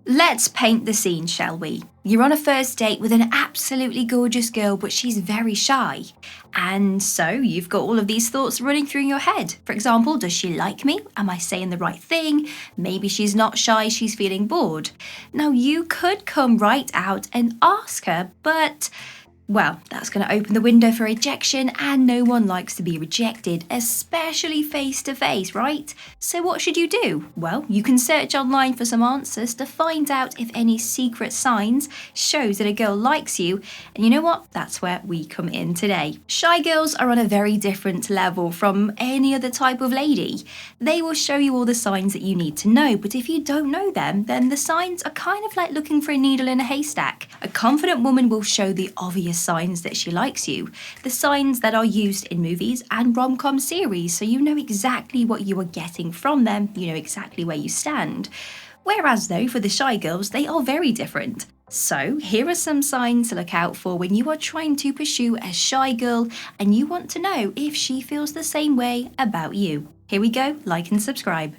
Let's paint the scene, shall we? You're on a first date with an absolutely gorgeous girl, but she's very shy. And so you've got all of these thoughts running through your head. For example, does she like me? Am I saying the right thing? Maybe she's not shy, she's feeling bored. Now, you could come right out and ask her, but well, that's going to open the window for rejection, and no one likes to be rejected, especially face to face, right? So what should you do? Well, you can search online for some answers to find out if any secret signs shows that a girl likes you. And you know what? That's where we come in today. Shy girls are on a very different level from any other type of lady. They will show you all the signs that you need to know, but if you don't know them, then the signs are kind of like looking for a needle in a haystack. A confident woman will show the obvious signs that she likes you, the signs that are used in movies and rom-com series, so you know exactly what you are getting from them, you know exactly where you stand. Whereas though, for the shy girls, they are very different. So here are some signs to look out for when you are trying to pursue a shy girl and you want to know if she feels the same way about you. Here we go, like and subscribe.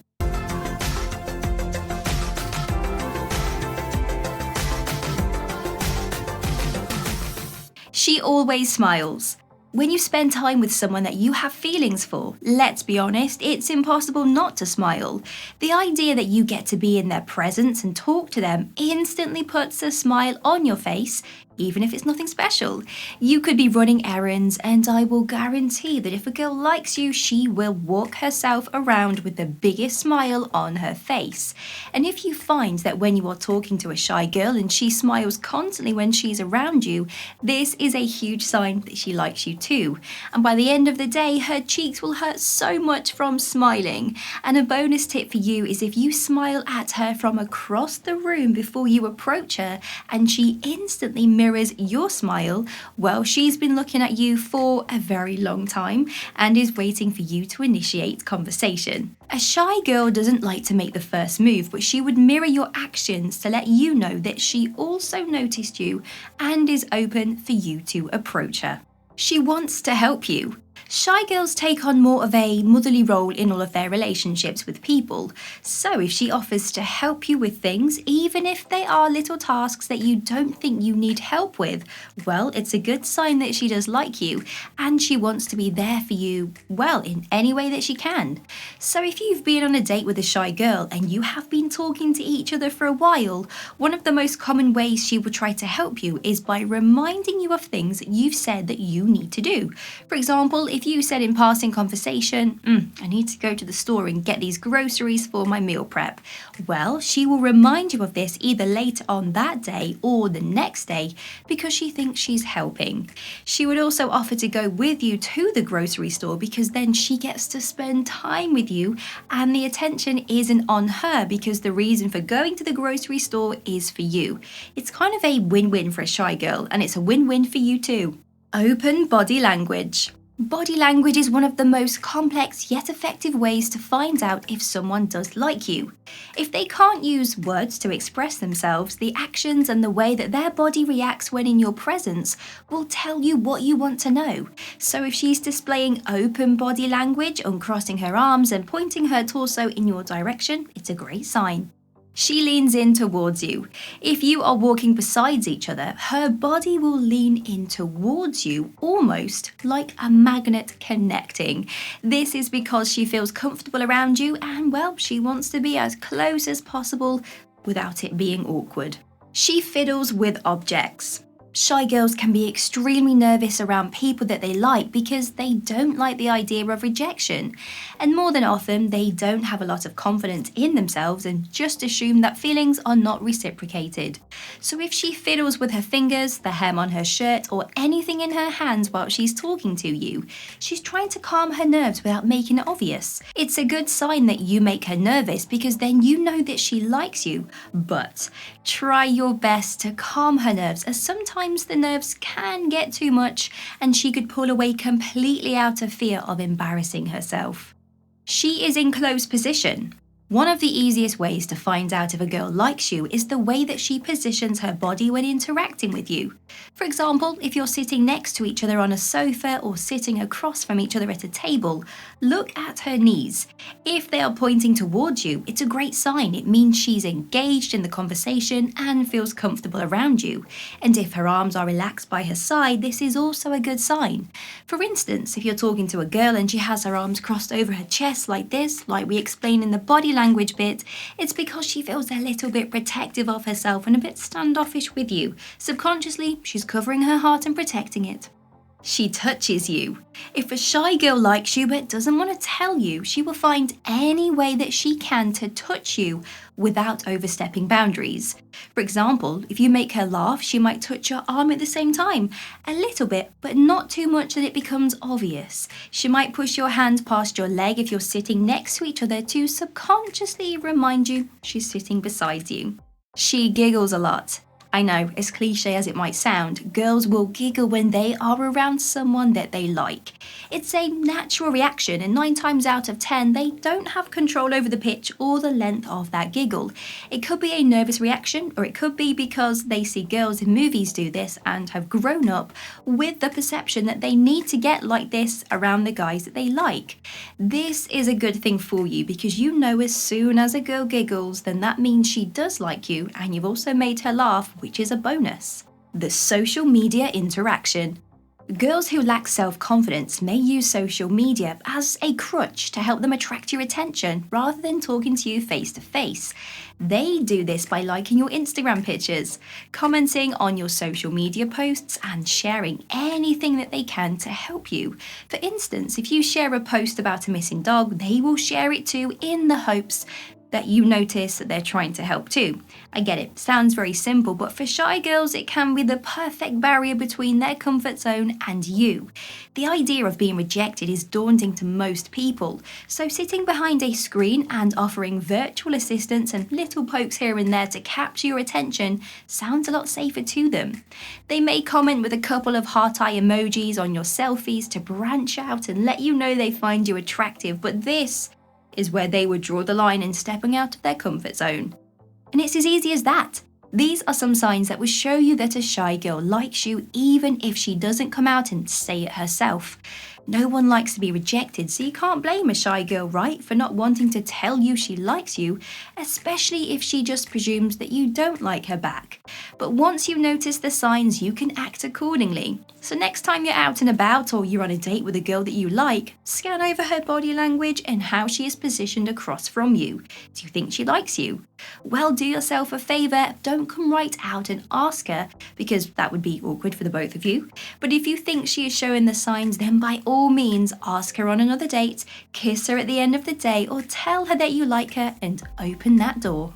She always smiles. When you spend time with someone that you have feelings for, let's be honest, it's impossible not to smile. The idea that you get to be in their presence and talk to them instantly puts a smile on your face, even if it's nothing special. You could be running errands, and I will guarantee that if a girl likes you, she will walk herself around with the biggest smile on her face. And if you find that when you are talking to a shy girl and she smiles constantly when she's around you, this is a huge sign that she likes you too. And by the end of the day, her cheeks will hurt so much from smiling. And a bonus tip for you is if you smile at her from across the room before you approach her and she instantly mirrors your smile, well, she's been looking at you for a very long time and is waiting for you to initiate conversation. A shy girl doesn't like to make the first move, but she would mirror your actions to let you know that she also noticed you and is open for you to approach her. She wants to help you. Shy girls take on more of a motherly role in all of their relationships with people. So if she offers to help you with things, even if they are little tasks that you don't think you need help with, well, it's a good sign that she does like you and she wants to be there for you, well, in any way that she can. So if you've been on a date with a shy girl and you have been talking to each other for a while, one of the most common ways she will try to help you is by reminding you of things that you've said that you need to do. For example, if you said in passing conversation, I need to go to the store and get these groceries for my meal prep. Well, she will remind you of this either later on that day or the next day because she thinks she's helping. She would also offer to go with you to the grocery store because then she gets to spend time with you and the attention isn't on her because the reason for going to the grocery store is for you. It's kind of a win-win for a shy girl and it's a win-win for you too. Open body language. Body language is one of the most complex yet effective ways to find out if someone does like you. If they can't use words to express themselves, the actions and the way that their body reacts when in your presence will tell you what you want to know. So if she's displaying open body language, uncrossing her arms and pointing her torso in your direction, it's a great sign. She leans in towards you. If you are walking beside each other, her body will lean in towards you, almost like a magnet connecting. This is because she feels comfortable around you and, well, she wants to be as close as possible without it being awkward. She fiddles with objects. Shy girls can be extremely nervous around people that they like because they don't like the idea of rejection. And more than often, they don't have a lot of confidence in themselves and just assume that feelings are not reciprocated. So if she fiddles with her fingers, the hem on her shirt, or anything in her hands while she's talking to you, she's trying to calm her nerves without making it obvious. It's a good sign that you make her nervous because then you know that she likes you. But try your best to calm her nerves, as sometimes the nerves can get too much and she could pull away completely out of fear of embarrassing herself. She is in close position. One of the easiest ways to find out if a girl likes you is the way that she positions her body when interacting with you. For example, if you're sitting next to each other on a sofa or sitting across from each other at a table, look at her knees. If they are pointing towards you, it's a great sign. It means she's engaged in the conversation and feels comfortable around you. And if her arms are relaxed by her side, this is also a good sign. For instance, if you're talking to a girl and she has her arms crossed over her chest like this, like we explained in the body language bit, it's because she feels a little bit protective of herself and a bit standoffish with you. Subconsciously, she's covering her heart and protecting it. She touches you. If a shy girl likes you but doesn't want to tell you, she will find any way that she can to touch you without overstepping boundaries. For example, if you make her laugh, she might touch your arm at the same time. A little bit, but not too much that it becomes obvious. She might push your hand past your leg if you're sitting next to each other to subconsciously remind you she's sitting beside you. She giggles a lot. I know, as cliche as it might sound, girls will giggle when they are around someone that they like. It's a natural reaction, and 9 times out of 10, they don't have control over the pitch or the length of that giggle. It could be a nervous reaction, or it could be because they see girls in movies do this and have grown up with the perception that they need to get like this around the guys that they like. This is a good thing for you because you know as soon as a girl giggles, then that means she does like you, and you've also made her laugh, which is a bonus. The social media interaction. Girls who lack self-confidence may use social media as a crutch to help them attract your attention rather than talking to you face to face. They do this by liking your Instagram pictures, commenting on your social media posts, and sharing anything that they can to help you. For instance, if you share a post about a missing dog, they will share it too in the hopes that you notice that they're trying to help too. I get it, sounds very simple, but for shy girls it can be the perfect barrier between their comfort zone and you. The idea of being rejected is daunting to most people, so sitting behind a screen and offering virtual assistance and little pokes here and there to capture your attention sounds a lot safer to them. They may comment with a couple of heart eye emojis on your selfies to branch out and let you know they find you attractive, but this is where they would draw the line in stepping out of their comfort zone. And it's as easy as that. These are some signs that will show you that a shy girl likes you even if she doesn't come out and say it herself. No one likes to be rejected, so you can't blame a shy girl, right, for not wanting to tell you she likes you, especially if she just presumes that you don't like her back. But once you notice the signs, you can act accordingly. So next time you're out and about or you're on a date with a girl that you like, scan over her body language and how she is positioned across from you. Do you think she likes you? Well, do yourself a favour, don't come right out and ask her, because that would be awkward for the both of you. But if you think she is showing the signs, then by all means ask her on another date, kiss her at the end of the day, or tell her that you like her and open that door.